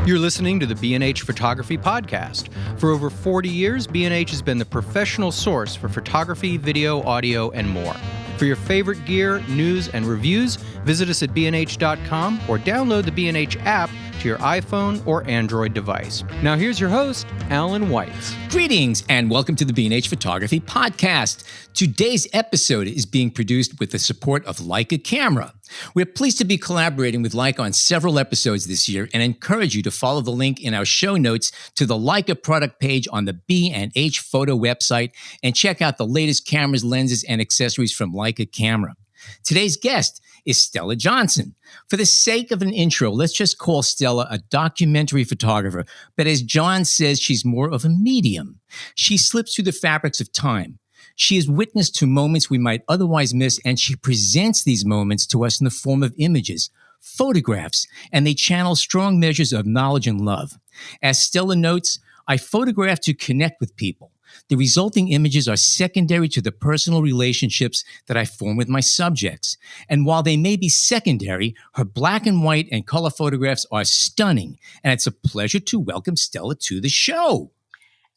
You're listening to the B&H Photography Podcast. For over 40 years, B&H has been the professional source for photography, video, audio, and more. For your favorite gear, news, and reviews, visit us at bnh.com or download the B&H app to your iPhone or Android device. Now here's your host, Alan Weitz. Greetings and welcome to the B&H Photography Podcast. Today's episode is being produced with the support of Leica Camera. We're pleased to be collaborating with Leica on several episodes this year and encourage you to follow the link in our show notes to the Leica product page on the B&H Photo website and check out the latest cameras, lenses, and accessories from Leica Camera. Today's guest is Stella Johnson. For the sake of an intro, let's just call Stella a documentary photographer, but as John says, she's more of a medium. She slips through the fabrics of time. She is witness to moments we might otherwise miss, and she presents these moments to us in the form of images, photographs, and they channel strong measures of knowledge and love. As Stella notes, I photograph to connect with people. The resulting images are secondary to the personal relationships that I form with my subjects. And while they may be secondary, her black and white and color photographs are stunning. And it's a pleasure to welcome Stella to the show.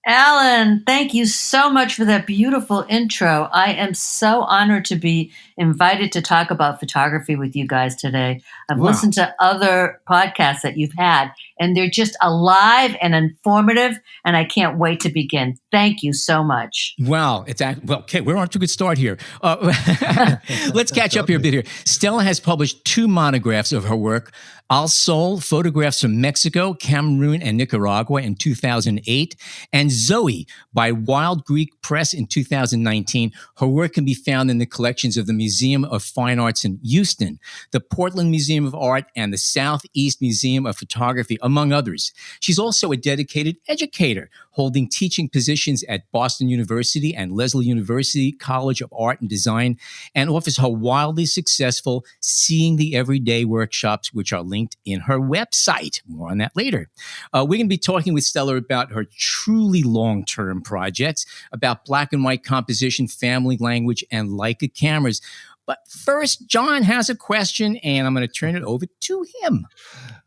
Alan, thank you so much for that beautiful intro. I am so honored to be invited to talk about photography with you guys today. I've listened to other podcasts that you've had, and they're just alive and informative, and I can't wait to begin. Thank you so much. Wow. Okay, we're on to a good start here. Let's catch up here a bit here. Stella has published 2 monographs of her work, Al Sol, Photographs from Mexico, Cameroon, and Nicaragua in 2008, and Zoe by Wild Greek Press in 2019. Her work can be found in the collections of the Museum of Fine Arts in Houston, the Portland Museum of Art, and the Southeast Museum of Photography, among others. She's also a dedicated educator, holding teaching positions at Boston University and Lesley University College of Art and Design, and offers her wildly successful Seeing the Everyday workshops, which are linked in her website. More on that later. We're going to be talking with Stella about her truly long-term projects, about black and white composition, family language, and Leica cameras. But first, John has a question, and I'm going to turn it over to him.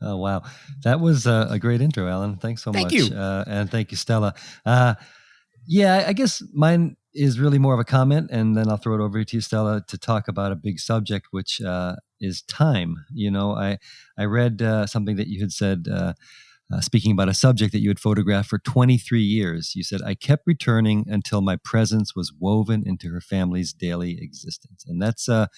Oh, wow. That was a great intro, Alan. Thanks so much. Thank you. And thank you, Stella. I guess mine is really more of a comment, and then I'll throw it over to you, Stella, to talk about a big subject, which is time. You know, I read something that you had said, speaking about a subject that you had photographed for 23 years. You said, I kept returning until my presence was woven into her family's daily existence. And that's, that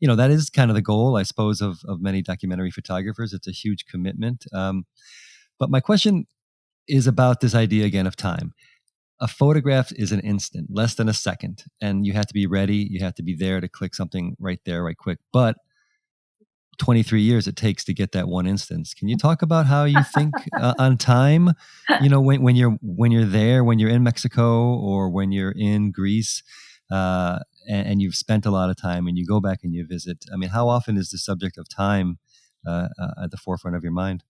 is kind of the goal, I suppose, of many documentary photographers. It's a huge commitment. But my question is about this idea again of time. A photograph is an instant, less than a second, and you have to be ready. You have to be there to click something right there, right quick. But 23 years it takes to get that one instance. Can you talk about how you think on time? You know, when you're there, when you're in Mexico or when you're in Greece, and you've spent a lot of time, and you go back and you visit. I mean, how often is the subject of time at the forefront of your mind?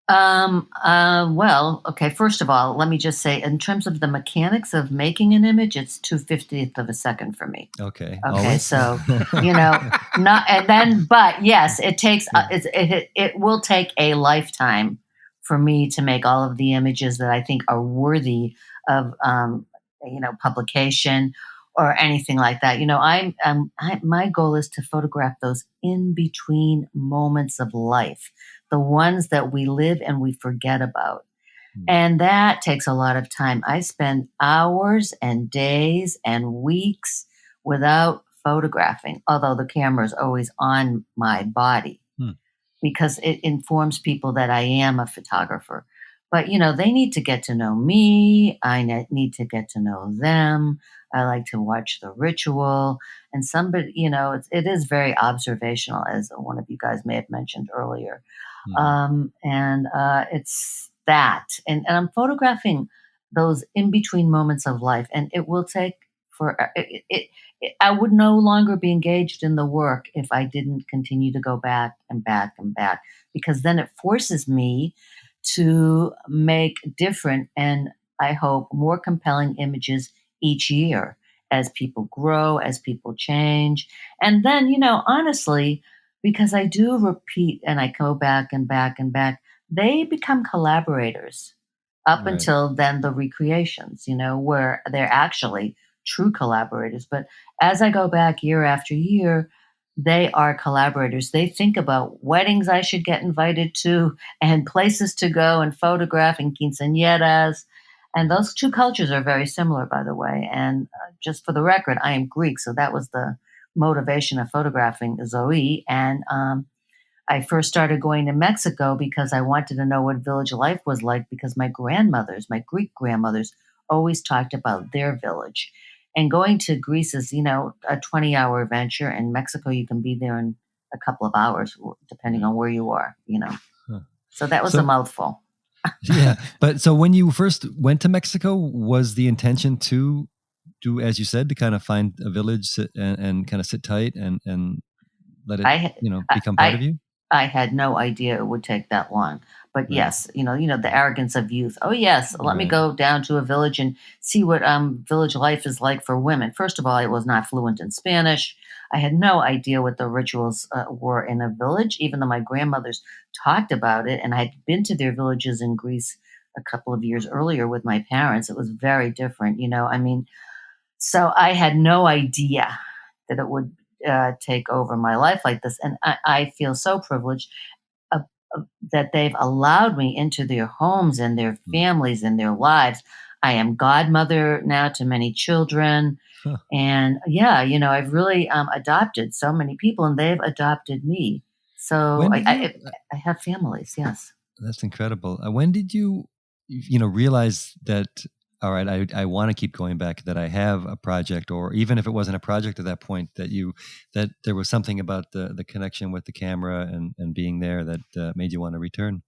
Well, okay, first of all, let me just say, in terms of the mechanics of making an image, it's 2/50th of a second for me. Okay. Always. So, but yes, it takes, it will take a lifetime for me to make all of the images that I think are worthy of, publication or anything like that. You know, my goal is to photograph those in between moments of life, the ones that we live and we forget about. And that takes a lot of time. I spend hours and days and weeks without photographing, although the camera is always on my body because it informs people that I am a photographer. But, they need to get to know me. I need to get to know them. I like to watch the ritual. And somebody, it is very observational, as one of you guys may have mentioned earlier. It's that. And I'm photographing those in-between moments of life. And it will take I would no longer be engaged in the work if I didn't continue to go back and back and back, because then it forces me to make different and, I hope, more compelling images each year as people grow, as people change. And then, honestly, because I do repeat and I go back and back and back, they become collaborators up Right. until then, the recreations, where they're actually true collaborators. But as I go back year after year, they are collaborators. They think about weddings I should get invited to and places to go and photograph and quinceañeras. And those two cultures are very similar, by the way. And just for the record, I am Greek. So that was the motivation of photographing Zoe. And I first started going to Mexico because I wanted to know what village life was like because my grandmothers, my Greek grandmothers, always talked about their village. And going to Greece is, a 20-hour adventure. And Mexico, you can be there in a couple of hours, depending on where you are. Huh. So that was a So, mouthful. yeah. But so when you first went to Mexico, was the intention to do, as you said, to kind of find a village and kind of sit tight and let it, I, become part of I, you? I had no idea it would take that long. But Right. yes, the arrogance of youth. Oh yes, let me Right. go down to a village and see what village life is like for women. First of all, I was not fluent in Spanish. I had no idea what the rituals were in a village, even though my grandmothers talked about it, and I had been to their villages in Greece a couple of years earlier with my parents. It was very different, I mean, so I had no idea that it would take over my life like this. And I feel so privileged uh, that they've allowed me into their homes and their Mm. families and their lives. I am godmother now to many children. Huh. And yeah, I've really adopted so many people and they've adopted me. So When I, did you? I, I have families, yes. That's incredible. When did you, realize that? All right, I want to keep going back. That I have a project, or even if it wasn't a project at that point, that there was something about the connection with the camera and being there that made you want to return.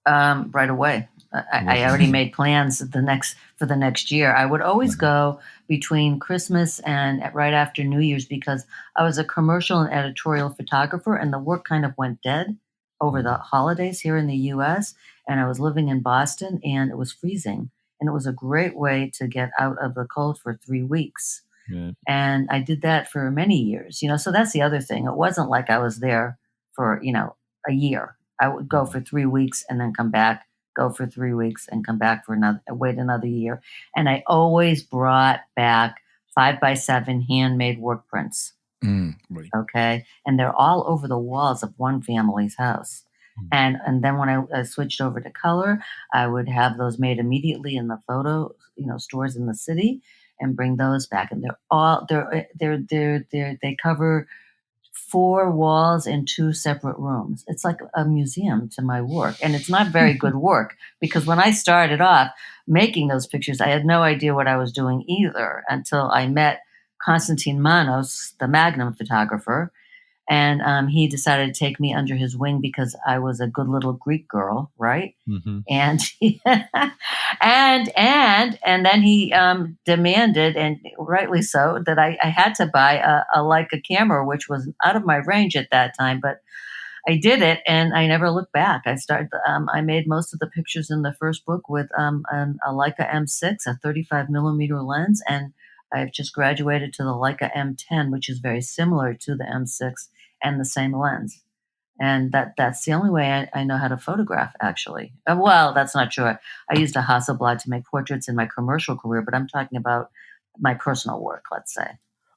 Right away. I Was already it? made plans for the next year. I would always Uh-huh. go between Christmas and right after New Year's because I was a commercial and editorial photographer, and the work kind of went dead over the Mhm. holidays here in the U.S. And I was living in Boston, and it was freezing, and it was a great way to get out of the cold for 3 weeks. Right. And I did that for many years, So that's the other thing. It wasn't like I was there for, a year. I would go Mhm. for 3 weeks and then come back, go for 3 weeks and come back for wait another year. And I always brought back 5x7 handmade work prints. Right. Okay. And they're all over the walls of one family's house. Mhm. And then when I switched over to color, I would have those made immediately in the photo, stores in the city, and bring those back. And they cover 4 walls in 2 separate rooms. It's like a museum to my work, and it's not very good work because when I started off making those pictures, I had no idea what I was doing either until I met Konstantin Manos, the Magnum photographer, and he decided to take me under his wing because I was a good little Greek girl, right? Mhm. And and then he demanded, and rightly so, that I had to buy a Leica camera, which was out of my range at that time, but I did it, and I never looked back. I made most of the pictures in the first book with a Leica M6, a 35 millimeter lens, and I've just graduated to the Leica M10, which is very similar to the M6 and the same lens. And that's the only way I know how to photograph, actually. Well, that's not true. I used a Hasselblad to make portraits in my commercial career, but I'm talking about my personal work, let's say.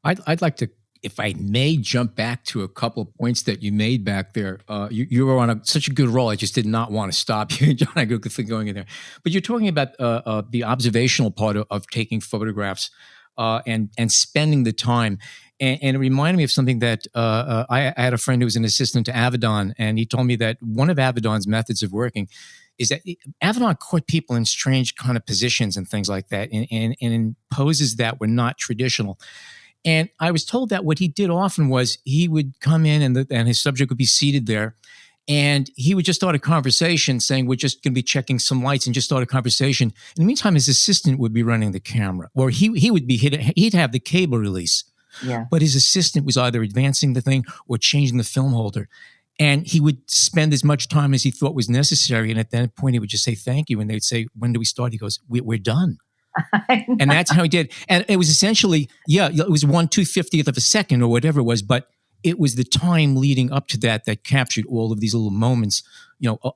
I'd like to, if I may, jump back to a couple of points that you made back there. You were on such a good roll. I just did not want to stop you, John. I go going in there, but you're talking about the observational part of taking photographs and spending the time. And it reminded me of something that I had a friend who was an assistant to Avedon, and he told me that one of Avedon's methods of working is that Avedon caught people in strange kind of positions and things like that, and in poses that were not traditional. And I was told that what he did often was he would come in and his subject would be seated there. And he would just start a conversation saying, we're just going to be checking some lights, and just start a conversation. In the meantime, his assistant would be running the camera, or he would be he'd have the cable release. Yeah. But his assistant was either advancing the thing or changing the film holder. And he would spend as much time as he thought was necessary. And at that point, he would just say, thank you. And they'd say, when do we start? He goes, we're done. And that's how he did. And it was essentially, it was 1/250th of a second or whatever it was. But it was the time leading up to that captured all of these little moments,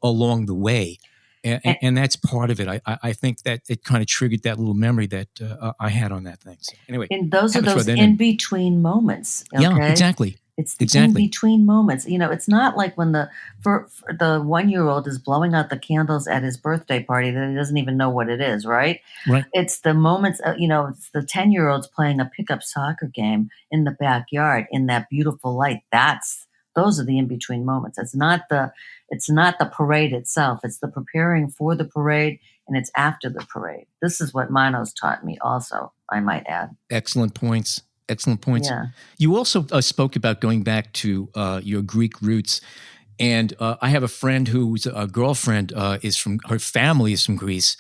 along the way. And, And that's part of it. I think that it kind of triggered that little memory that I had on that thing. So anyway, and those are had to throw those that in in. between moments. Yeah, Okay. exactly. It's the in Exactly. between moments. It's not like when for the 1-year-old is blowing out the candles at his birthday party that he doesn't even know what it is, right? Right. It's the moments, it's the 10-year-olds playing a pickup soccer game in the backyard in that beautiful light. Those are the in between moments. It's not the parade itself. It's the preparing for the parade, and it's after the parade. This is what Manos taught me also, I might add. Excellent points. Excellent points. Yeah. You also spoke about going back to your Greek roots. And I have a friend whose girlfriend her family is from Greece.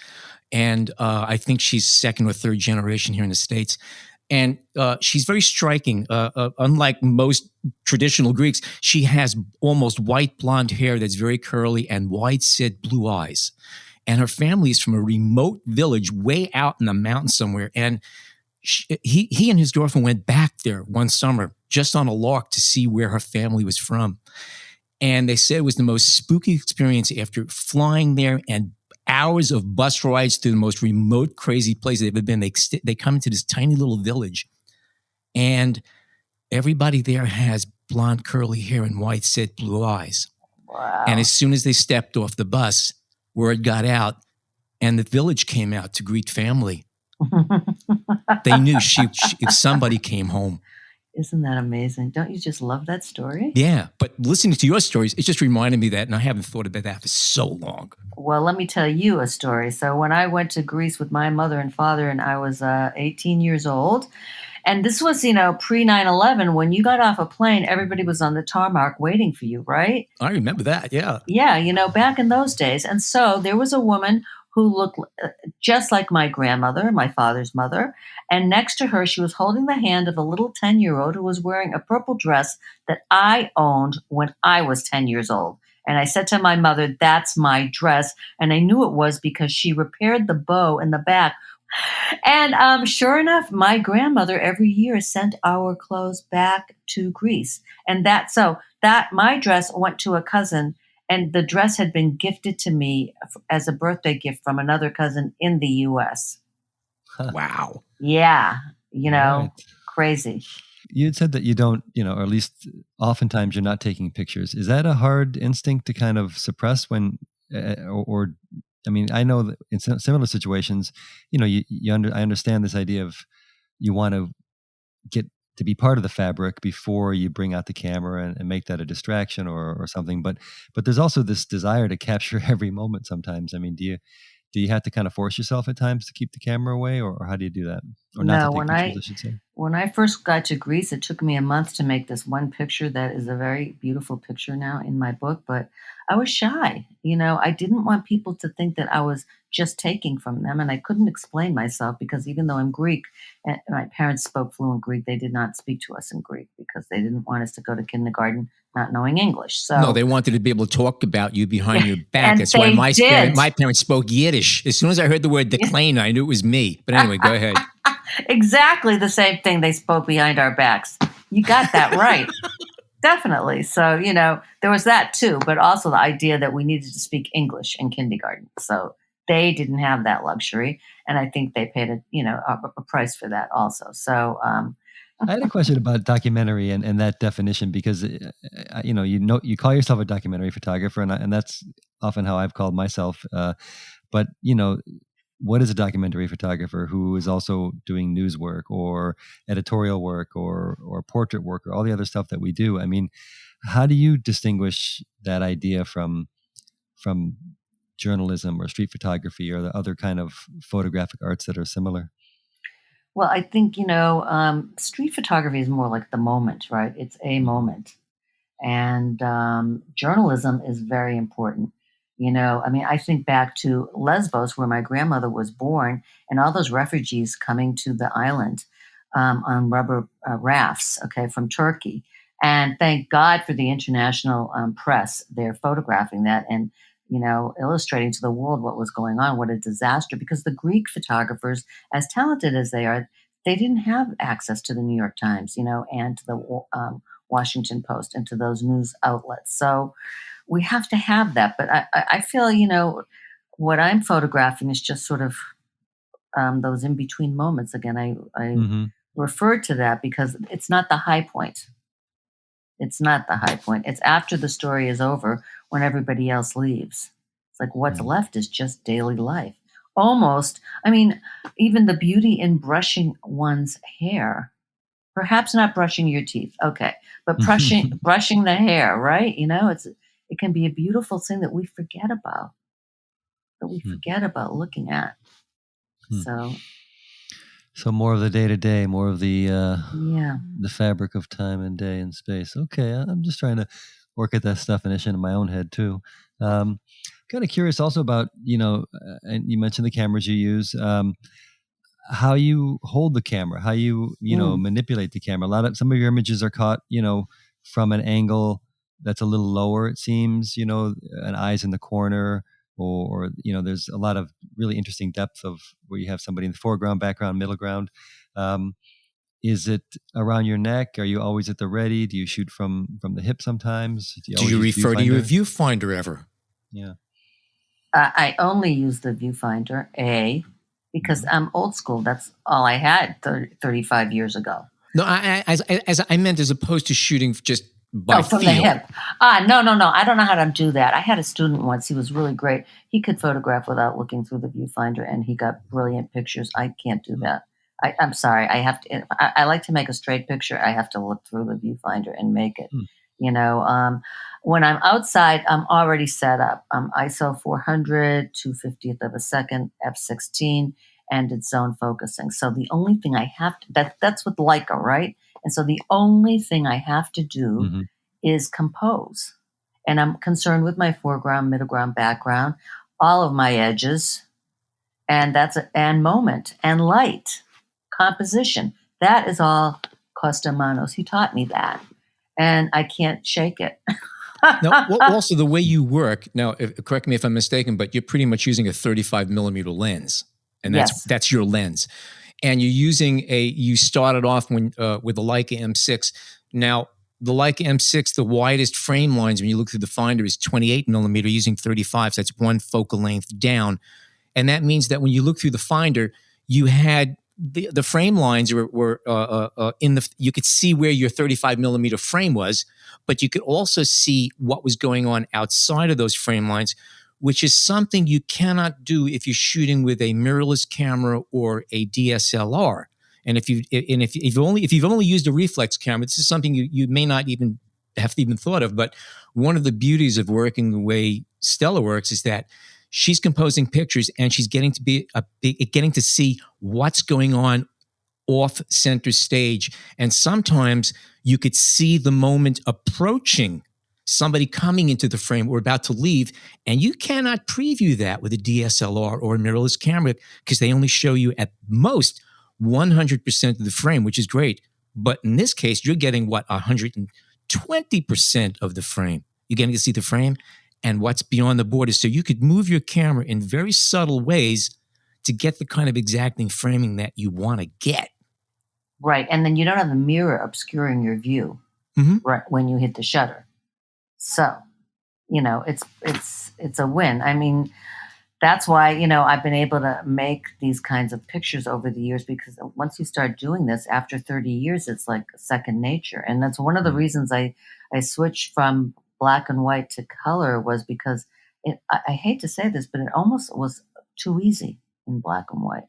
And I think she's second or third generation here in the States. And she's very striking. Unlike most traditional Greeks, she has almost white blonde hair that's very curly and wide set blue eyes. And her family is from a remote village way out in the mountains somewhere. And he and his girlfriend went back there one summer just on a lark to see where her family was from. And they said it was the most spooky experience after flying there and hours of bus rides through the most remote, crazy place they've ever been. They come into this tiny little village, and everybody there has blonde, curly hair and white set blue eyes. Wow. And as soon as they stepped off the bus, word got out, and the village came out to greet family. They knew if somebody came home. Isn't that amazing? Don't you just love that story? Yeah, but listening to your stories, it just reminded me that, and I haven't thought about that for so long. Well, let me tell you a story. So when I went to Greece with my mother and father, and I was 18 years old, and this was, pre 9/11, when you got off a plane, everybody was on the tarmac waiting for you, right? I remember that, yeah. Yeah, back in those days. And so there was a woman who looked just like my grandmother, my father's mother. And next to her, she was holding the hand of a little 10-year-old who was wearing a purple dress that I owned when I was 10 years old. And I said to my mother, "That's my dress." And I knew it was because she repaired the bow in the back. And sure enough, my grandmother every year sent our clothes back to Greece. And that my dress went to a cousin, and the dress had been gifted to me as a birthday gift from another cousin in the US. Wow. Yeah, Right. crazy. You had said that you don't, or at least oftentimes you're not taking pictures. Is that a hard instinct to kind of suppress when, or I mean, I know that in similar situations, I understand this idea of you want to get to be part of the fabric before you bring out the camera and make that a distraction or something. But there's also this desire to capture every moment sometimes. I mean, do you have to kind of force yourself at times to keep the camera away, or how do you do that? Or not to No, take pictures, I should say. when I first got to Greece, it took me a month to make this one picture that is a very beautiful picture now in my book, but I was shy. I didn't want people to think that I was just taking from them, and I couldn't explain myself because even though I'm Greek and my parents spoke fluent Greek, they did not speak to us in Greek because they didn't want us to go to kindergarten not knowing English. So No, they wanted to be able to talk about you behind your back. and That's why they my did. parents spoke Yiddish. As soon as I heard the word declaim, I knew it was me. But anyway, go ahead. Exactly the same thing they spoke behind our backs. You got that right. Definitely. So, there was that too, but also the idea that we needed to speak English in kindergarten. So they didn't have that luxury. And I think they paid a price for that also. So, I had a question about documentary and that definition because you call yourself a documentary photographer, and that's often how I've called myself. But what is a documentary photographer who is also doing news work or editorial work or portrait work or all the other stuff that we do? I mean, how do you distinguish that idea from journalism or street photography or the other kind of photographic arts that are similar? well, I think, street photography is more like the moment, right? It's a moment. And journalism is very important. I mean, I think back to Lesbos, where my grandmother was born, and all those refugees coming to the island on rubber rafts, okay, from Turkey. And thank God for the international press. They're photographing that and, illustrating to the world what was going on, what a disaster, because the Greek photographers, as talented as they are, they didn't have access to the New York Times, and to the Washington Post, into those news outlets. So we have to have that. But I feel, what I'm photographing is just sort of those in between moments. Again, I Mm-hmm. refer to that because it's not the high point. It's not the high point. It's after the story is over when everybody else leaves. It's like what's left is just daily life. Almost, I mean, even the beauty in brushing one's hair. Perhaps not brushing your teeth, okay, but brushing the hair, right? It can be a beautiful thing that we forget about, looking at. So So more of the day to day, more of the yeah. the fabric of time and day and space. Okay, I'm just trying to work at that definition in my own head too. Kind of curious also about and you mentioned the cameras you use. How you hold the camera, how you manipulate the camera. Some of your images are caught from an angle that's a little lower. It seems an eye's in the corner, or there's a lot of really interesting depth of where you have somebody in the foreground, background, middle ground. Is it around your neck? Are you always at the ready? Do you shoot from the hip sometimes? Do you refer to your viewfinder ever? Yeah. I only use the viewfinder, because I'm old school. That's all I had 35 years ago. No, as I meant as opposed to shooting just by from feel. the hip. No. I don't know how to do that. I had a student once. He was really great. He could photograph without looking through the viewfinder, and he got brilliant pictures. I can't do that. I'm sorry. I have to. I like to make a straight picture. I have to look through the viewfinder and make it. When I'm outside, I'm already set up. ISO 400, 2/50th of a second, f/16, and it's zone focusing. So the only thing I have to, that's with Leica, right? And so the only thing I have to do is compose. And I'm concerned with my foreground, middle ground, background, all of my edges, and and moment and light, composition. That is all Costa Manos. He taught me that, and I can't shake it. Now, also the way you work now, correct me if I'm mistaken, but you're pretty much using a 35 millimeter lens, and that's your lens. And you started off with the Leica M6. Now, the Leica M6, the widest frame lines when you look through the finder is 28 millimeter using 35. So that's one focal length down. And that means that when you look through the finder, you had the frame lines were you could see where your 35 millimeter frame was, but you could also see what was going on outside of those frame lines, which is something you cannot do if you're shooting with a mirrorless camera or a DSLR. And if you've only used a reflex camera, this is something you may not even have even thought of. But one of the beauties of working the way Stella works is that she's composing pictures and she's getting to see what's going on off center stage. And sometimes you could see the moment approaching, somebody coming into the frame or about to leave, and you cannot preview that with a DSLR or a mirrorless camera because they only show you at most 100% of the frame, which is great. But in this case, you're getting 120% of the frame. You're getting to see the frame and what's beyond the borders. So you could move your camera in very subtle ways to get the kind of exacting framing that you want to get. Right. And then you don't have the mirror obscuring your view right when you hit the shutter. So, it's a win. I mean, that's why, I've been able to make these kinds of pictures over the years, because once you start doing this after 30 years, it's like second nature. And that's one of the reasons I switched from black and white to color, was because I hate to say this, but it almost was too easy in black and white.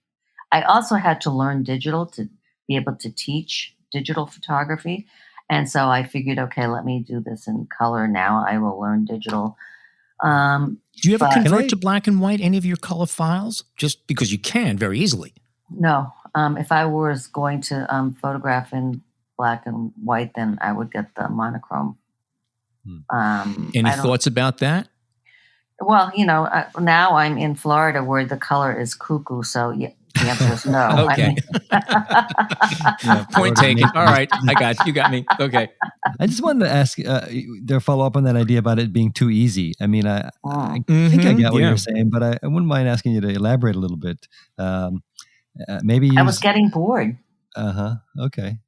I also had to learn digital to be able to teach digital photography. And so I figured, okay, let me do this in color now. I will learn digital. Do you ever convert to black and white any of your color files? Just because you can very easily. No. If I was going to photograph in black and white, then I would get the monochrome. Any thoughts about that? Well, now I'm in Florida where the color is cuckoo. So the answer is no. Okay. Point taken. All right. I got you. You got me. Okay. I just wanted to ask, their follow up on that idea about it being too easy. I mean, I think I get what you're saying, but I wouldn't mind asking you to elaborate a little bit. Maybe I was getting bored. Okay.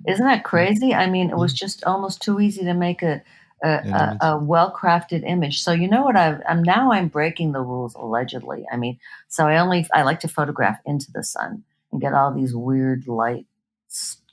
Isn't that crazy? I mean, it Yeah. was just almost too easy to make An image. a well-crafted image. So you know what I'm breaking the rules allegedly. I mean, so I like to photograph into the sun and get all these weird light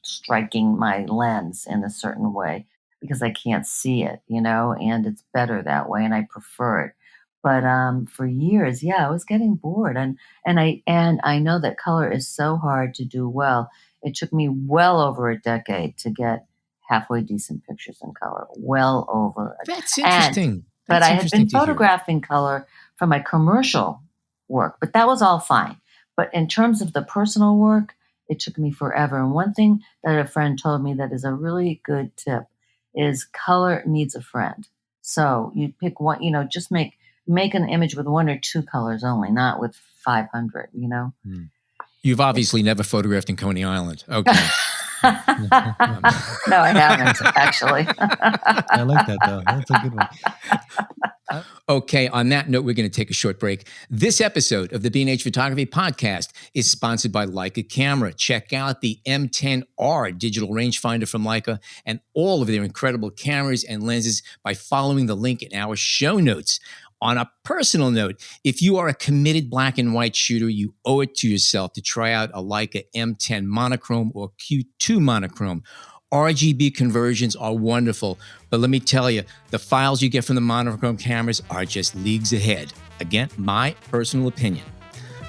striking my lens in a certain way because I can't see it, and it's better that way and I prefer it. But for years, yeah, I was getting bored and I know that color is so hard to do well. It took me well over a decade to get halfway decent pictures in color, well over. That's And interesting. but That's I had been interesting to hear. photographing color for my commercial work, but that was all fine. But in terms of the personal work, it took me forever. And one thing that a friend told me that is a really good tip is color needs a friend. So you pick one, just make an image with one or two colors only, not with 500, Hmm. You've obviously never photographed in Coney Island. Okay. No, I haven't actually. I like that though. That's a good one. Okay, on that note, we're going to take a short break. This episode of the B&H Photography Podcast is sponsored by Leica Camera. Check out the M10R digital rangefinder from Leica and all of their incredible cameras and lenses by following the link in our show notes. On a personal note, if you are a committed black and white shooter, you owe it to yourself to try out a Leica M10 monochrome or Q2 monochrome. RGB conversions are wonderful, but let me tell you, the files you get from the monochrome cameras are just leagues ahead. Again, my personal opinion.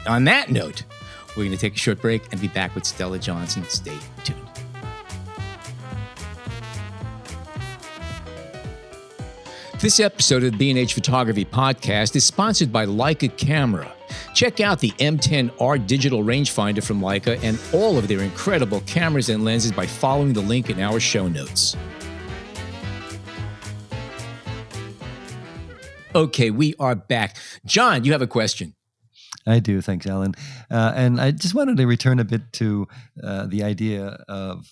On that note, we're going to take a short break and be back with Stella Johnson. Stay tuned. This episode of the B&H Photography Podcast is sponsored by Leica Camera. Check out the M10R digital rangefinder from Leica and all of their incredible cameras and lenses by following the link in our show notes. Okay, we are back. John, you have a question. I do. Thanks, Alan. And I just wanted to return a bit to the idea of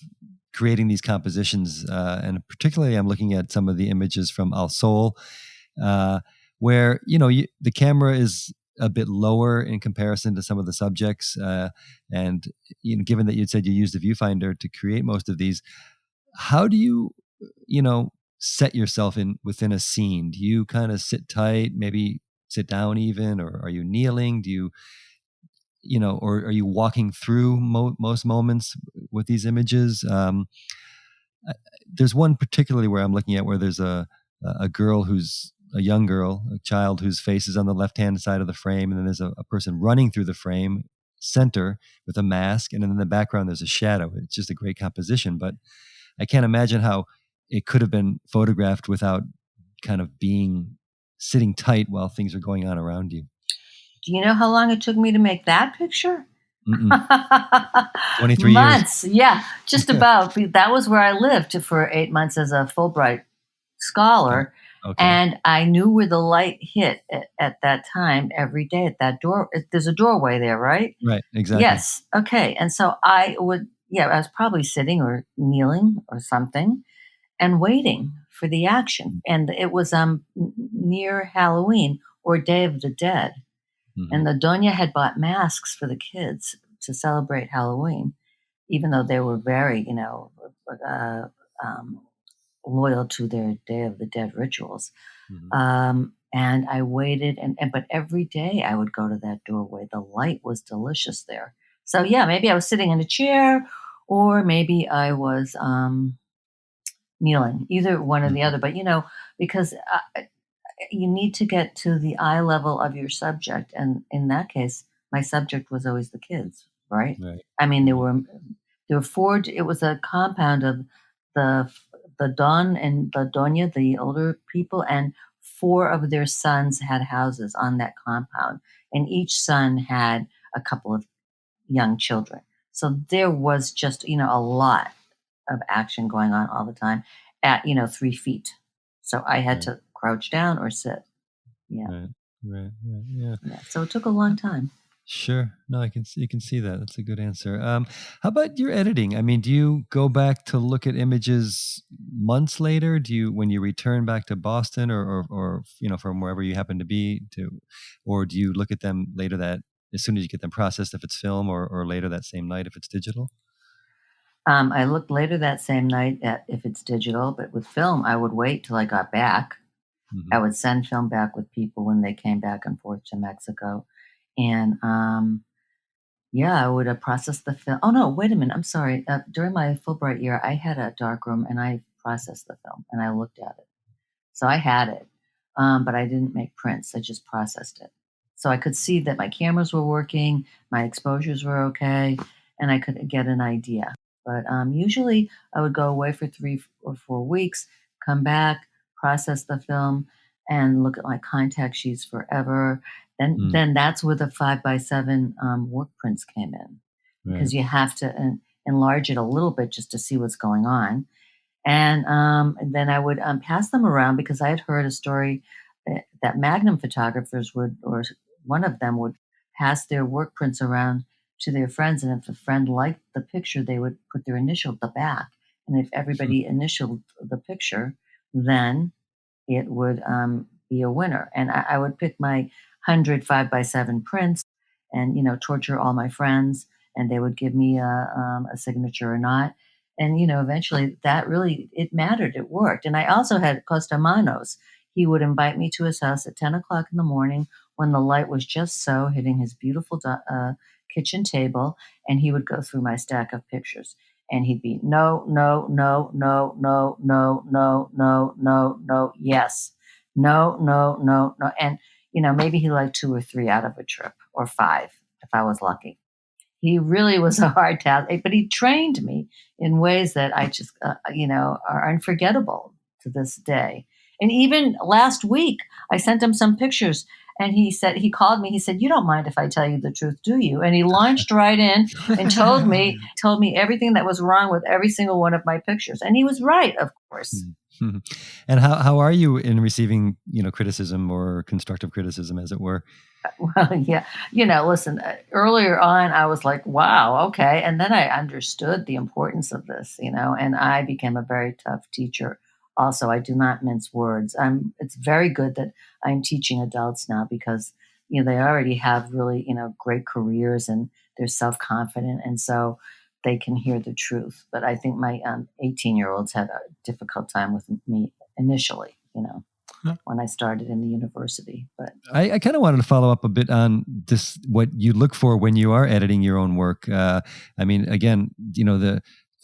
creating these compositions. And particularly, I'm looking at some of the images from Al Sol, where, the camera is a bit lower in comparison to some of the subjects. And given that you'd said you used a viewfinder to create most of these, how do you, set yourself within a scene? Do you kind of sit tight, maybe sit down even, or are you kneeling? Do you, or are you walking through most moments with these images? There's one particularly where I'm looking at where there's a girl who's a young girl, a child whose face is on the left-hand side of the frame, and then there's a person running through the frame center with a mask, and then in the background there's a shadow. It's just a great composition, but I can't imagine how it could have been photographed without kind of sitting tight while things are going on around you. Do you know how long it took me to make that picture? 23 months. years. Yeah, just about. That was where I lived for 8 months as a Fulbright scholar. Okay. And I knew where the light hit at that time every day at that door. There's a doorway there, right? Right, exactly. Yes. Okay. And so I was probably sitting or kneeling or something and waiting for the action. And it was near Halloween or Day of the Dead. Mm-hmm. And the Doña had bought masks for the kids to celebrate Halloween, even though they were very, loyal to their Day of the Dead rituals. Mm-hmm. And I waited, but every day I would go to that doorway. The light was delicious there. So yeah, maybe I was sitting in a chair, or maybe I was kneeling. Either one or the other. But because you need to get to the eye level of your subject, and in that case, my subject was always the kids, right? I mean, there were 4. It was a compound of the Don and the Doña, the older people, and 4 of their sons had houses on that compound, and each son had a couple of young children. So there was just a lot of action going on all the time at 3 feet. So I had to crouch down or sit. Yeah. Right. Yeah. So it took a long time. Sure. No, you can see that. That's a good answer. How about your editing? I mean, do you go back to look at images months later? When you return back to Boston or from wherever you happen to be or do you look at them later as soon as you get them processed if it's film or later that same night if it's digital? I looked later that same night at if it's digital, but with film, I would wait till I got back. I would send film back with people when they came back and forth to Mexico. And yeah, I would process the film. Oh, no, wait a minute. I'm sorry. During my Fulbright year, I had a dark room and I processed the film and I looked at it. So I had it, but I didn't make prints. I just processed it. So I could see that my cameras were working, my exposures were okay, and I could get an idea. But usually I would go away for 3 or 4 weeks, come back, process the film, and look at my contact sheets forever. Then that's where the 5x7 work prints came in, because Right. you have to enlarge it a little bit just to see what's going on. And then I would pass them around because I had heard a story that Magnum photographers would, or one of them would pass their work prints around to their friends. And if a friend liked the picture, they would put their initial at the back. And if everybody initialed the picture, then it would be a winner. And I would pick my 100 5x7 prints and, torture all my friends, and they would give me a signature or not. And, eventually that really, it mattered. It worked. And I also had Costa Manos. He would invite me to his house at 10 o'clock in the morning when the light was just so hitting his beautiful kitchen table. And he would go through my stack of pictures. And he'd be no, no, no, no, no, no, no, no, no, no, yes, no, no, no, no. And, maybe he liked 2 or 3 out of a trip, or 5 if I was lucky. He really was a hard task, but he trained me in ways that I just, are unforgettable to this day. And even last week, I sent him some pictures, and he called me. He said, "You don't mind if I tell you the truth, do you?" And he launched right in and told me everything that was wrong with every single one of my pictures. And he was right, of course. And how are you in receiving, criticism or constructive criticism, as it were? Well, yeah. Listen, earlier on, I was like, wow, okay. And then I understood the importance of this, and I became a very tough teacher. Also, I do not mince words. It's very good that I'm teaching adults now because, they already have really, great careers and they're self confident. And so they can hear the truth. But I think my 18-year-olds had a difficult time with me initially, when I started in the university. But I kind of wanted to follow up a bit on this, what you look for when you are editing your own work. I mean, again, the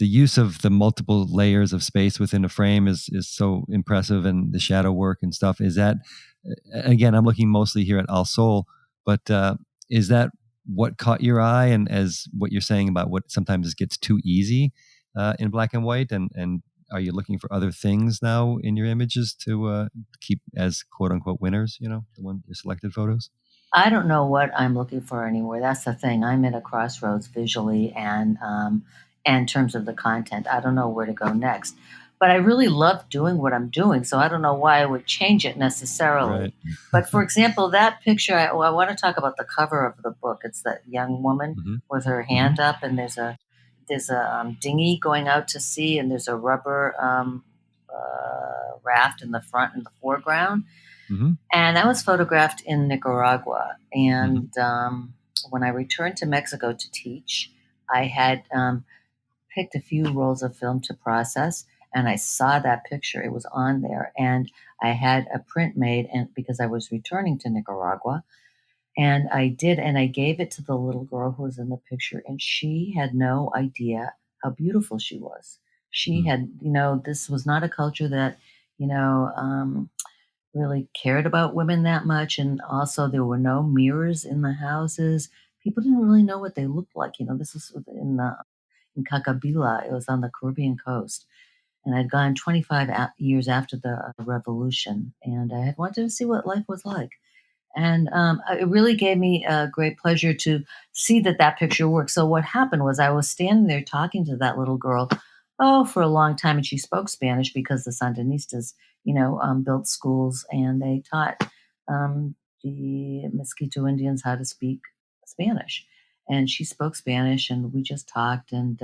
use of the multiple layers of space within a frame is so impressive, and the shadow work and stuff. Is that, again, I'm looking mostly here at Al Sol, but is that what caught your eye? And as what you're saying about what sometimes gets too easy in black and white, and are you looking for other things now in your images to keep as quote unquote winners, the one your selected photos? I don't know what I'm looking for anymore. That's the thing. I'm at a crossroads visually and in terms of the content. I don't know where to go next. But I really love doing what I'm doing, so I don't know why I would change it necessarily. Right. But for example, that picture, I want to talk about the cover of the book. It's that young woman Hmm. with her hand up, and there's a dinghy going out to sea, and there's a rubber raft in the front in the foreground. Hmm. And that was photographed in Nicaragua. Hmm. And when I returned to Mexico to teach, I had picked a few rolls of film to process, and I saw that picture. It was on there, and I had a print made, and because I was returning to Nicaragua, and I gave it to the little girl who was in the picture, and she had no idea how beautiful she was. She had, this was not a culture that, you know, um, really cared about women that much. And also, there were no mirrors in the houses. People didn't really know what they looked like. This was in Cacabila. It was on the Caribbean coast. And I'd gone 25 years after the revolution. And I had wanted to see what life was like. And it really gave me a great pleasure to see that picture worked. So what happened was I was standing there talking to that little girl, for a long time, and she spoke Spanish because the Sandinistas, built schools and they taught the Mosquito Indians how to speak Spanish. And she spoke Spanish, and we just talked. And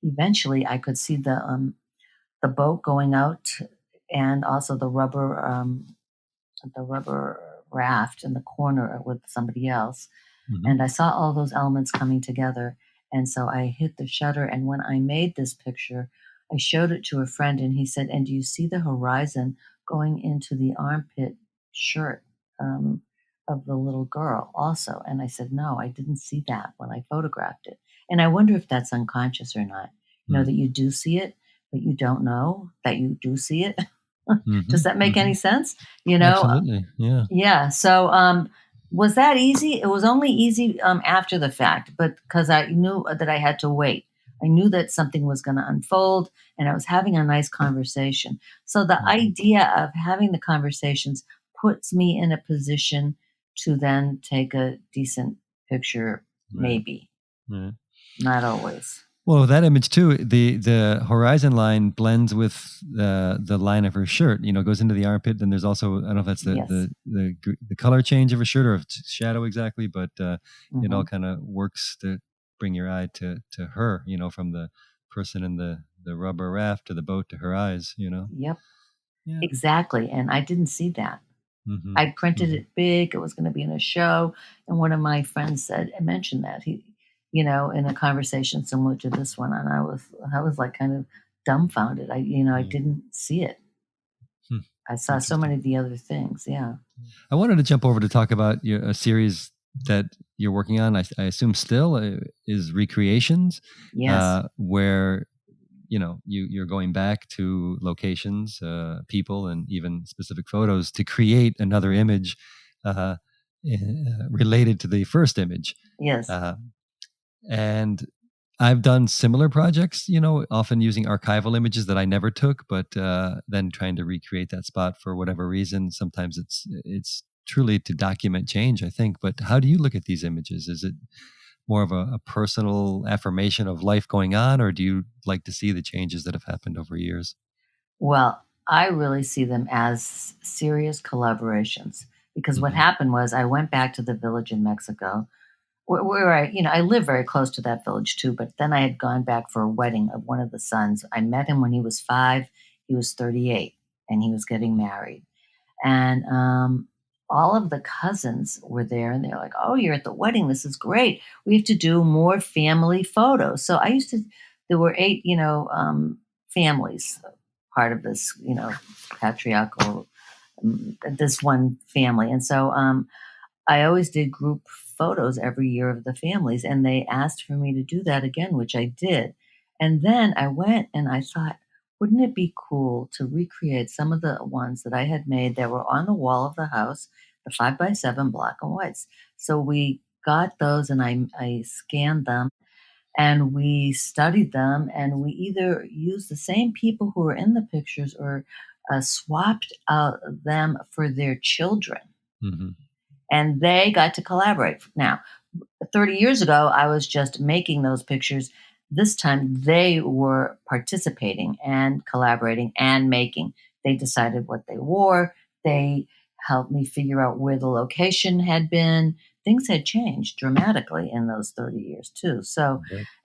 eventually, I could see the boat going out, and also the rubber raft in the corner with somebody else. Hmm. And I saw all those elements coming together. And so I hit the shutter. And when I made this picture, I showed it to a friend, and he said, "And do you see the horizon going into the armpit shirt of the little girl also?" And I said, "No, I didn't see that when I photographed it." And I wonder if that's unconscious or not. You know, Mm. that you do see it, but you don't know that you do see it. Mm-hmm. Does that make Mm-hmm. any sense? You know, Absolutely. Yeah. yeah. So, was that easy? It was only easy after the fact, but because I knew that I had to wait. I knew that something was going to unfold, and I was having a nice conversation. So the Mhm. idea of having the conversations puts me in a position to then take a decent picture, Right. maybe, Right. not always. Well, that image too, the horizon line blends with the line of her shirt. You know, goes into the armpit. Then there's also, I don't know if that's Yes. the color change of her shirt or if it's shadow exactly, but it all Hmm. kind of works to bring your eye to her. You know, from the person in the rubber raft to the boat to her eyes. You know. Yep. Yeah. Exactly. And I didn't see that. Mm-hmm. I printed Mm-hmm. it big. It was going to be in a show, and one of my friends said, I mentioned that in a conversation similar to this one, and I was like kind of dumbfounded. I Yeah. didn't see it. Hmm. I saw so Interesting. many of the other things. Yeah. I wanted to jump over to talk about a series that you're working on. I assume still is recreations, Yes. where you're going back to locations, people, and even specific photos to create another image uh, related to the first image. Yes. Uh, and I've done similar projects, often using archival images that I never took, but then trying to recreate that spot for whatever reason. Sometimes it's truly to document change, I think. But how do you look at these images? Is it more of a personal affirmation of life going on, or do you like to see the changes that have happened over years? Well, I really see them as serious collaborations because what Hmm. happened was I went back to the village in Mexico where I live very close to that village too, but then I had gone back for a wedding of one of the sons. I met him when he was 5, he was 38, and he was getting married. And all of the cousins were there, and they're like, "Oh, you're at the wedding. This is great. We have to do more family photos." So there were 8, families, part of this, patriarchal, this one family. And so I always did group photos every year of the families, and they asked for me to do that again, which I did. And then I went and I thought, wouldn't it be cool to recreate some of the ones that I had made that were on the wall of the house, the 5x7 black and whites? So we got those, and I scanned them, and we studied them, and we either used the same people who were in the pictures or swapped out them for their children, Hmm. and they got to collaborate. Now, 30 years ago, I was just making those pictures. This time, they were participating and collaborating and making. They decided what they wore. They helped me figure out where the location had been. Things had changed dramatically in those 30 years too. So,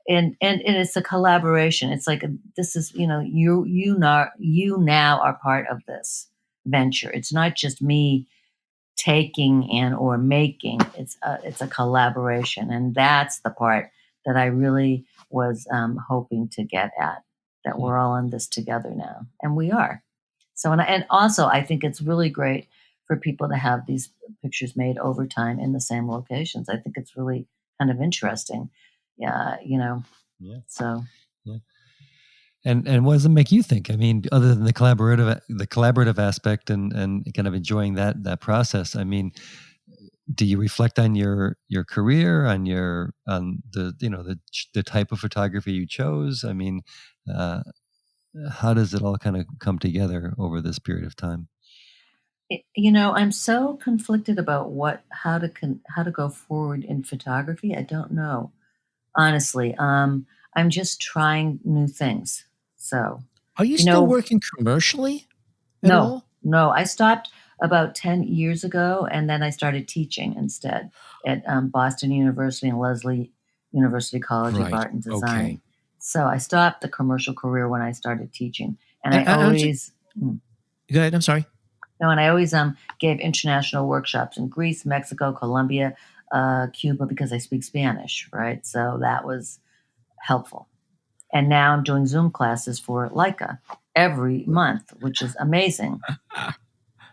and it's a collaboration. It's like this is you now are part of this venture. It's not just me taking and or making. It's a collaboration, and that's the part that I really was hoping to get at. That Hmm. we're all in this together now, and we are. So, and also I think it's really great for people to have these pictures made over time in the same locations. I think it's really kind of interesting. Yeah, Yeah. So Yeah. And what does it make you think? I mean, other than the collaborative aspect and kind of enjoying that process. I mean, do you reflect on your career, on the type of photography you chose? I mean, uh, how does it all kind of come together over this period of time? I'm so conflicted about how to go forward in photography. I don't know. Honestly, I'm just trying new things. So, Are you you still know, working commercially at no, all? no, I stopped about 10 years ago, and then I started teaching instead at Boston University and Leslie University College of Right. Art and Okay. Design. So I stopped the commercial career when I started teaching, and I I'm just, always go ahead. I'm sorry. no, and I always gave international workshops in Greece, Mexico, Colombia, Cuba, because I speak Spanish, right? So that was helpful. And now I'm doing Zoom classes for Leica every month, which is amazing.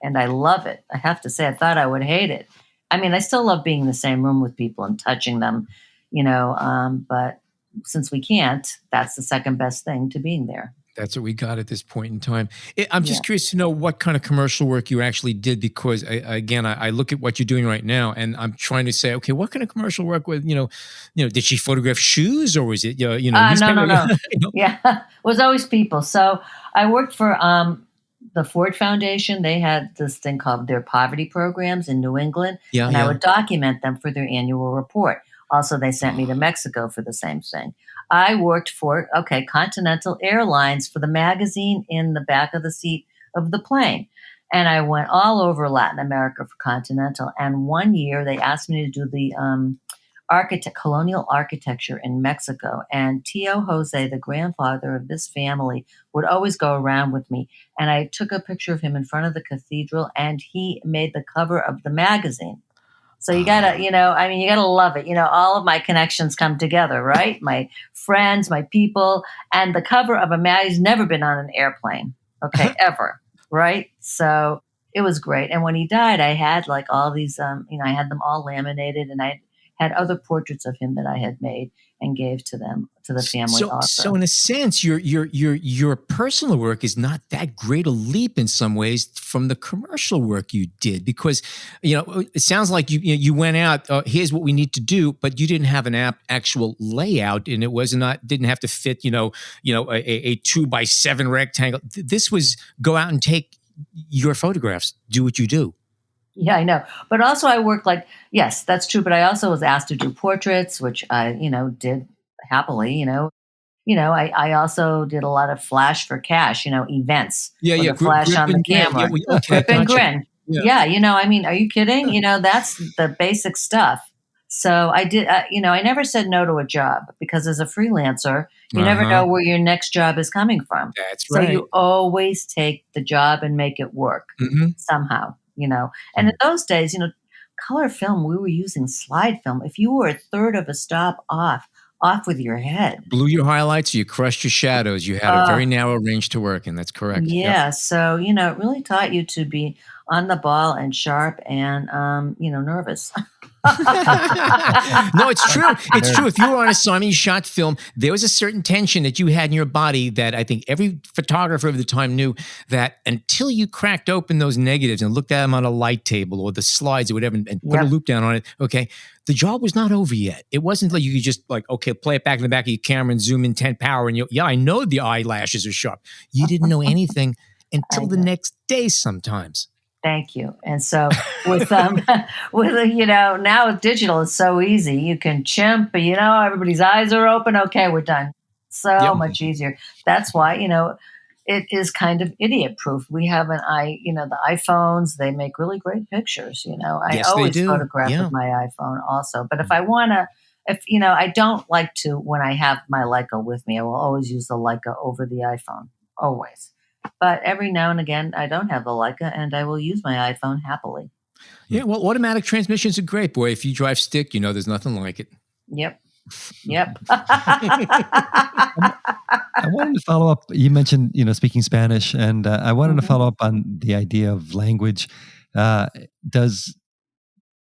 And I love it. I have to say, I thought I would hate it. I mean, I still love being in the same room with people and touching them, but since we can't, that's the second best thing to being there. That's what we got at this point in time. I'm just Yeah. curious to know what kind of commercial work you actually did, because I look at what you're doing right now, and I'm trying to say, okay, what kind of commercial work with, did she photograph shoes, or was it, No. newspaper? Yeah, it was always people. So I worked for the Ford Foundation. They had this thing called their poverty programs in New England, Yeah, and I yeah. would document them for their annual report. Also, they sent me to Mexico for the same thing. I worked for, Continental Airlines for the magazine in the back of the seat of the plane. And I went all over Latin America for Continental. And one year they asked me to do the colonial architecture in Mexico. And Tio Jose, the grandfather of this family, would always go around with me. And I took a picture of him in front of the cathedral, and he made the cover of the magazine. So you gotta, you gotta love it. All of my connections come together, right? My friends, my people, and the cover of a magazine. Never been on an airplane, ever, right? So it was great. And when he died, I had like all these, I had them all laminated, and I had other portraits of him that I had made and gave to them, to the family also. So in a sense, your personal work is not that great a leap in some ways from the commercial work you did, because it sounds like you went out. Here's what we need to do, but you didn't have an actual layout, and didn't have to fit a 2x7 rectangle. This was go out and take your photographs, do what you do. Yeah, I know. But also I worked yes, that's true. But I also was asked to do portraits, which I, did happily, I also did a lot of flash for cash, events. Yeah, with yeah. the flash on the camera. Grip and grin. Yeah, are you kidding? That's the basic stuff. So I did, I never said no to a job, because as a freelancer, you never know where your next job is coming from. That's So right. you always take the job and make it work somehow, And in those days, color film, we were using slide film. If you were a third of a stop off with your head. Blew your highlights, you crushed your shadows. You had a very narrow range to work in. That's correct. Yeah. Yep. So, it really taught you to be on the ball and sharp and, nervous. No, it's true. It's true. If you were on assignment, you shot film, there was a certain tension that you had in your body that I think every photographer of the time knew, that until you cracked open those negatives and looked at them on a light table or the slides or whatever and put a loop down on it, the job was not over yet. It wasn't like you could just play it back in the back of your camera and zoom in 10 power and I know the eyelashes are sharp. You didn't know anything until the next day sometimes. Thank you. And so with now with digital, it's so easy. You can chimp, everybody's eyes are open. Okay, we're done. So much easier. That's why, it is kind of idiot proof. We have the iPhones, they make really great pictures. I always photograph with my iPhone also. But if I want to, I don't like to, when I have my Leica with me, I will always use the Leica over the iPhone, always. But every now and again, I don't have the Leica, and I will use my iPhone happily. Yeah, well, automatic transmissions are great, boy. If you drive stick, there's nothing like it. Yep. I wanted to follow up. You mentioned, speaking Spanish, and I wanted to follow up on the idea of language. Does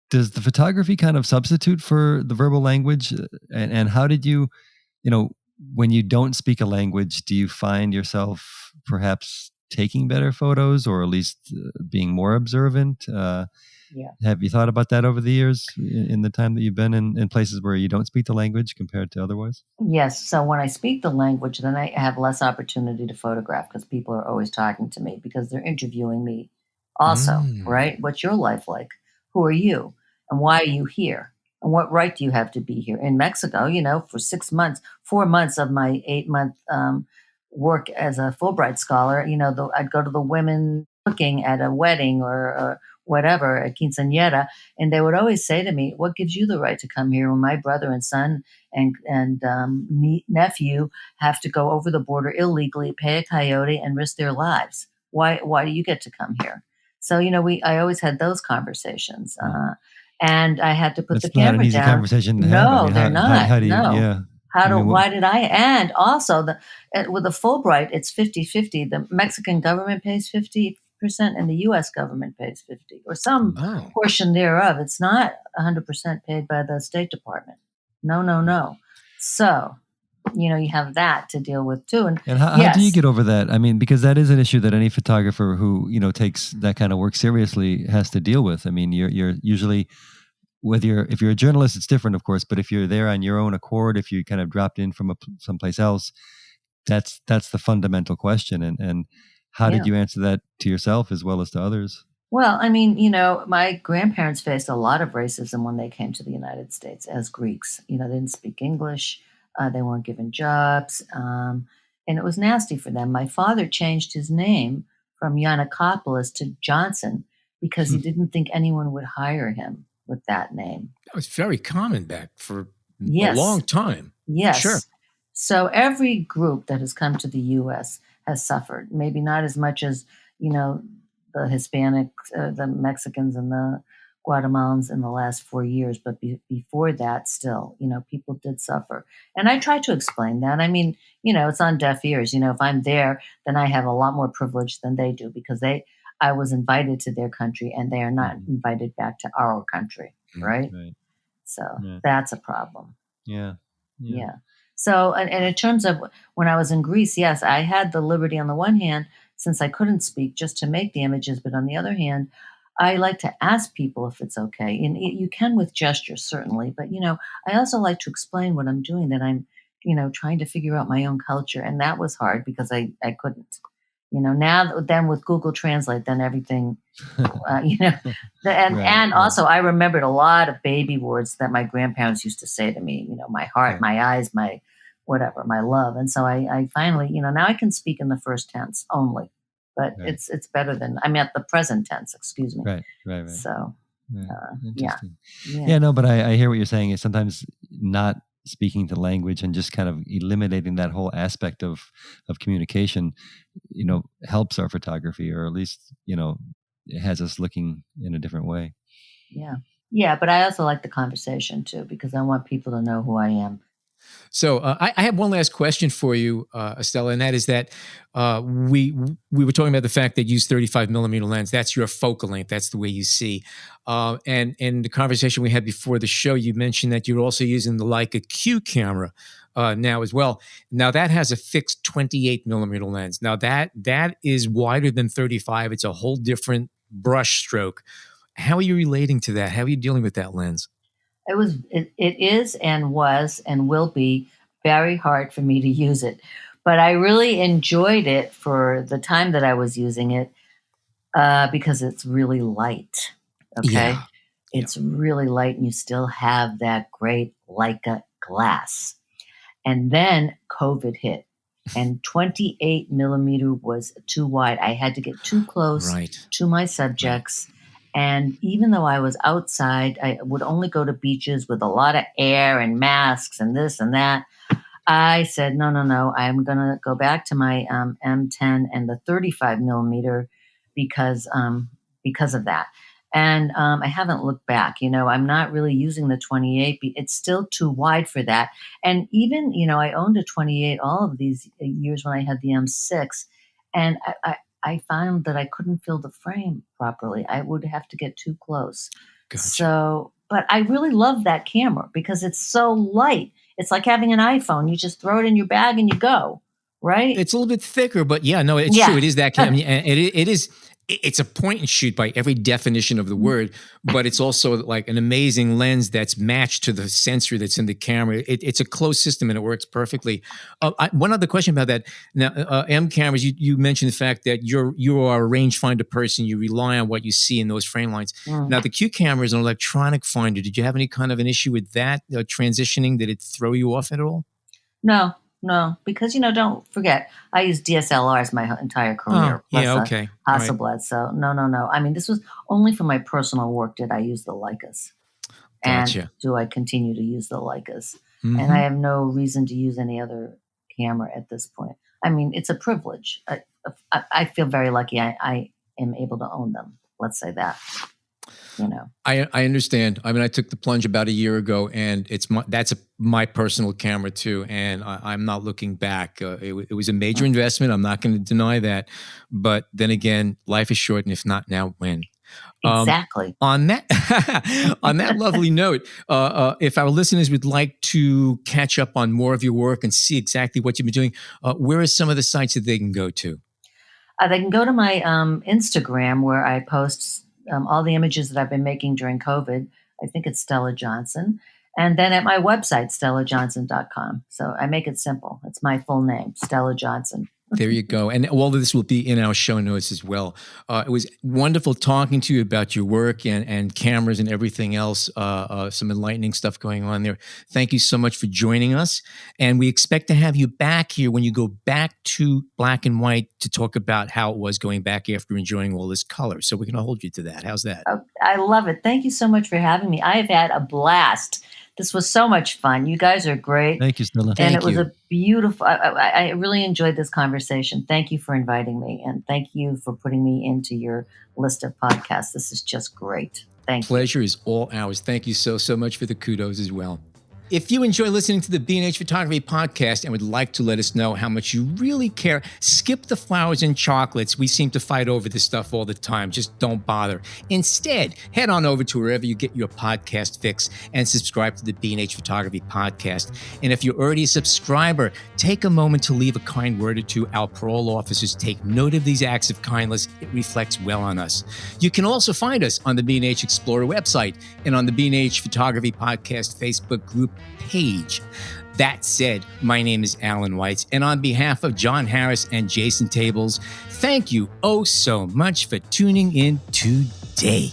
the photography kind of substitute for the verbal language? And how did you, when you don't speak a language, do you find yourself perhaps taking better photos, or at least being more observant? Have you thought about that over the years in the time that you've been in places where you don't speak the language compared to otherwise? Yes. So when I speak the language, then I have less opportunity to photograph, because people are always talking to me, because they're interviewing me also, right? What's your life like? Who are you? And why are you here? And what right do you have to be here in Mexico? For 6 months, 4 months of my 8-month work as a Fulbright scholar, I'd go to the women cooking at a wedding or whatever, a quinceañera, and they would always say to me, "What gives you the right to come here when my brother and son and nephew have to go over the border illegally, pay a coyote, and risk their lives? Why do you get to come here?" So I always had those conversations. And I had to put the camera down. That's not an easy conversation to have. No, they're not. How do you? No. Yeah. Why did I? And also with the Fulbright, it's 50-50. The Mexican government pays 50% and the U.S. government pays 50 or some portion thereof. It's not 100% paid by the State Department. No. So, you have that to deal with too. And how do you get over that? I mean, because that is an issue that any photographer who, takes that kind of work seriously has to deal with. I mean, you're usually, if you're a journalist, it's different, of course, but if you're there on your own accord, if you kind of dropped in from someplace else, that's the fundamental question. And how did you answer that to yourself as well as to others? Well, I mean, my grandparents faced a lot of racism when they came to the United States as Greeks. They didn't speak English. They weren't given jobs. And it was nasty for them. My father changed his name from Yiannopoulos to Johnson because he didn't think anyone would hire him with that name. That was very common back for a long time. Yes. Sure. So every group that has come to the U.S. has suffered. Maybe not as much as, the Hispanics, the Mexicans and the Guatemalans in the last 4 years. But before that, still, people did suffer. And I try to explain that. I mean, it's on deaf ears. If I'm there, then I have a lot more privilege than they do because I was invited to their country and they are not invited back to our country. Right. So that's a problem. Yeah. So, and in terms of when I was in Greece, yes, I had the liberty on the one hand, since I couldn't speak, just to make the images. But on the other hand, I like to ask people if it's okay. And you can with gestures, certainly. But, I also like to explain what I'm doing, that I'm, trying to figure out my own culture. And that was hard because I couldn't. Then with Google Translate, then everything, and also I remembered a lot of baby words that my grandparents used to say to me, my heart, my eyes, my whatever, my love. And so I finally, now I can speak in the first tense only, but it's better than, at the present tense, excuse me. Right. So, no, but I hear what you're saying is sometimes not speaking the language and just kind of eliminating that whole aspect of communication, helps our photography, or at least, it has us looking in a different way. Yeah. But I also like the conversation too, because I want people to know who I am. So I have one last question for you, Stella, and that is that we were talking about the fact that you use 35 millimeter lens. That's your focal length. That's the way you see. And in the conversation we had before the show, you mentioned that you're also using the Leica Q camera now as well. Now that has a fixed 28 millimeter lens. Now that is wider than 35. It's a whole different brush stroke. How are you relating to that? How are you dealing with that lens? It is and was and will be very hard for me to use it. But I really enjoyed it for the time that I was using it because it's really light. Okay. Yeah. It's really light and you still have that great Leica glass. And then COVID hit and 28 millimeter was too wide. I had to get too close to my subjects. Right. And even though I was outside, I would only go to beaches with a lot of air and masks and this and that. I said, no. I'm going to go back to my M10 and the 35 millimeter because of that. And I haven't looked back. I'm not really using the 28. It's still too wide for that. And even, I owned a 28 all of these years when I had the M6. And I found that I couldn't fill the frame properly. I would have to get too close. Gotcha. So, but I really love that camera because it's so light. It's like having an iPhone. You just throw it in your bag and you go, right? It's a little bit thicker, but it's true. It is that camera. And it is. It's a point and shoot by every definition of the word, but it's also like an amazing lens that's matched to the sensor that's in the camera. It's a closed system and it works perfectly. One other question about that. Now, M cameras, you mentioned the fact that you are a rangefinder person. You rely on what you see in those frame lines. Now, the Q camera is an electronic finder. Did you have any kind of an issue with that transitioning? Did it throw you off at all? No, because, don't forget, I used DSLRs my entire career. Okay. Hasselblad. Right. So no. I mean, this was only for my personal work did I use the Leicas. Gotcha. And do I continue to use the Leicas? Mm-hmm. And I have no reason to use any other camera at this point. I mean, it's a privilege. I feel very lucky I am able to own them. Let's say that. I understand. I mean, I took the plunge about a year ago, and that's my personal camera too, and I'm not looking back. It was a major investment. I'm not going to deny that, but then again, life is short, and if not now, when? Exactly. On that on that lovely note, if our listeners would like to catch up on more of your work and see exactly what you've been doing, where are some of the sites that they can go to? They can go to my Instagram, where I post all the images that I've been making during COVID. I think it's Stella Johnson. And then at my website, stellajohnson.com. So I make it simple. It's my full name, Stella Johnson. There you go. And all of this will be in our show notes as well. It was wonderful talking to you about your work and cameras and everything else. Some enlightening stuff going on there. Thank you so much for joining us. And we expect to have you back here when you go back to black and white to talk about how it was going back after enjoying all this color. So we're going to hold you to that. How's that? Oh, I love it. Thank you so much for having me. I've had a blast. This was so much fun. You guys are great. Thank you, Stella. And it was a beautiful, I really enjoyed this conversation. Thank you for inviting me. And thank you for putting me into your list of podcasts. This is just great. Thank you. Pleasure is all ours. Thank you so much for the kudos as well. If you enjoy listening to the B&H Photography Podcast and would like to let us know how much you really care, skip the flowers and chocolates. We seem to fight over this stuff all the time. Just don't bother. Instead, head on over to wherever you get your podcast fix and subscribe to the B&H Photography Podcast. And if you're already a subscriber, take a moment to leave a kind word or two. Our parole officers take note of these acts of kindness. It reflects well on us. You can also find us on the B&H Explorer website and on the B&H Photography Podcast Facebook group page. That said, my name is Alan Weitz, and on behalf of John Harris and Jason Tables, thank you oh so much for tuning in today.